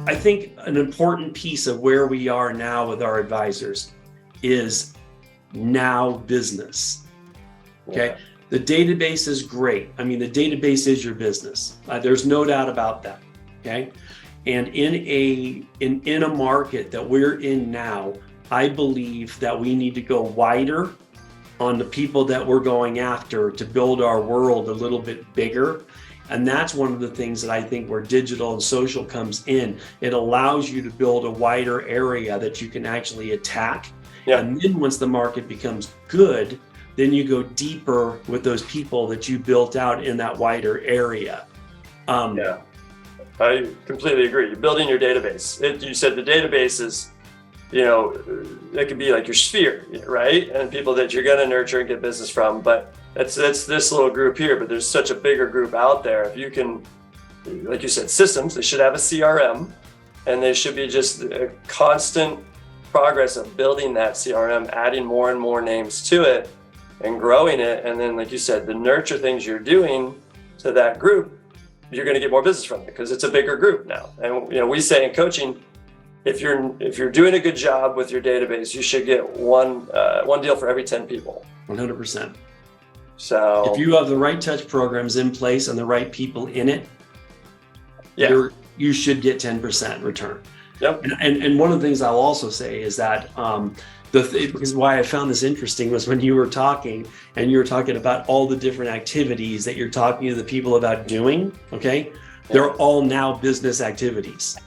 I think an important piece of where we are now with our advisors is now business. Okay. Yeah. The database is great. I mean, the database is your business. There's no doubt about that. Okay. And in a market that we're in now, I believe that we need to go wider on the people that we're going after to build our world a little bit bigger. And that's one of the things that I think where digital and social comes in. It allows you to build a wider area that you can actually attack. Yeah. And then once the market becomes good, then you go deeper with those people that you built out in that wider area. Yeah, I completely agree. You're building your database. You said the database is, it could be like your sphere, right? And people that you're going to nurture and get business from. But that's this little group here, but there's such a bigger group out there. If you can, like you said, systems, they should have a CRM, and they should be just a constant progress of building that CRM, adding more and more names to it and growing it. And then, like you said, the nurture things you're doing to that group, you're going to get more business from it because it's a bigger group now. And we say in coaching, if you're doing a good job with your database, you should get one deal for every 10 people. 100%. So if you have the right touch programs in place and the right people in it, yeah, you should get 10% return. Yep. And one of the things I'll also say is that because why I found this interesting was when you were talking and you were talking about all the different activities that you're talking to the people about doing. Okay, they're all now business activities.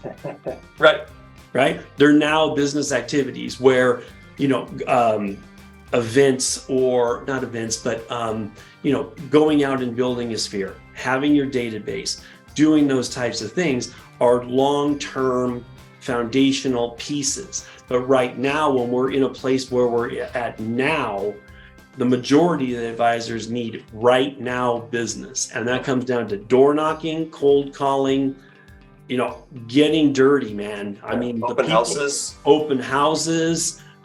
Right. They're now business activities where events or not events, but going out and building a sphere, having your database, doing those types of things are long-term foundational pieces. But right now, when we're in a place where we're at now, the majority of the advisors need right now business. And that comes down to door knocking, cold calling, getting dirty, man. I mean, open houses,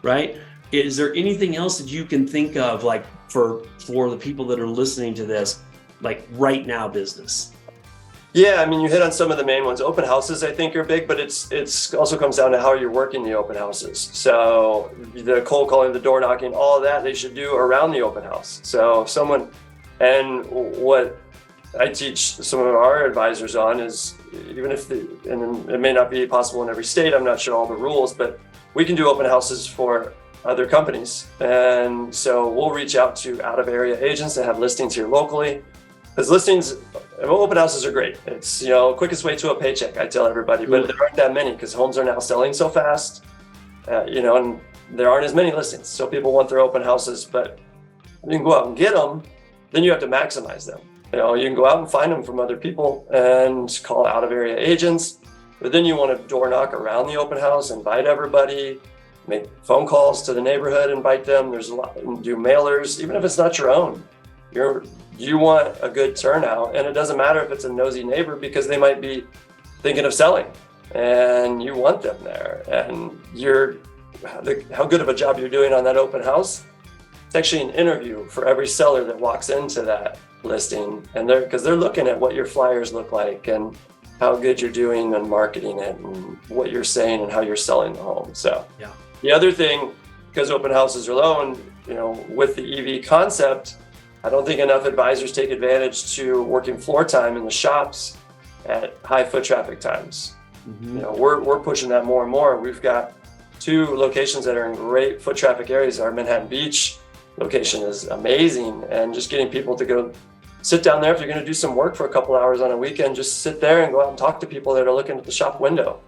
right? Is there anything else that you can think of, like for the people that are listening to this, like right now business? Yeah, I mean, you hit on some of the main ones. Open houses, I think, are big, but it's also comes down to how you're working the open houses. So the cold calling, the door knocking, all of that they should do around the open house. So and what I teach some of our advisors on is, even if and it may not be possible in every state, I'm not sure all the rules, but we can do open houses for other companies. And so we'll reach out to out of area agents that have listings here locally. Because open houses are great. It's, quickest way to a paycheck, I tell everybody, but there aren't that many because homes are now selling so fast, and there aren't as many listings. So people want their open houses, but you can go out and get them, then you have to maximize them. You can go out and find them from other people and call out of area agents, but then you want to door knock around the open house, invite everybody, make phone calls to the neighborhood, invite them. There's a lot, do mailers, even if it's not your own. You want a good turnout, and it doesn't matter if it's a nosy neighbor because they might be thinking of selling and you want them there. And how good of a job you're doing on that open house, it's actually an interview for every seller that walks into that listing, and because they're looking at what your flyers look like and how good you're doing and marketing it and what you're saying and how you're selling the home. So yeah. The other thing, because open houses are low, and with the EV concept, I don't think enough advisors take advantage to working floor time in the shops at high foot traffic times. Mm-hmm. We're pushing that more and more. We've got 2 locations that are in great foot traffic areas. Our Manhattan Beach location is amazing, and just getting people to go sit down there. If you're going to do some work for a couple hours on a weekend, just sit there and go out and talk to people that are looking at the shop window.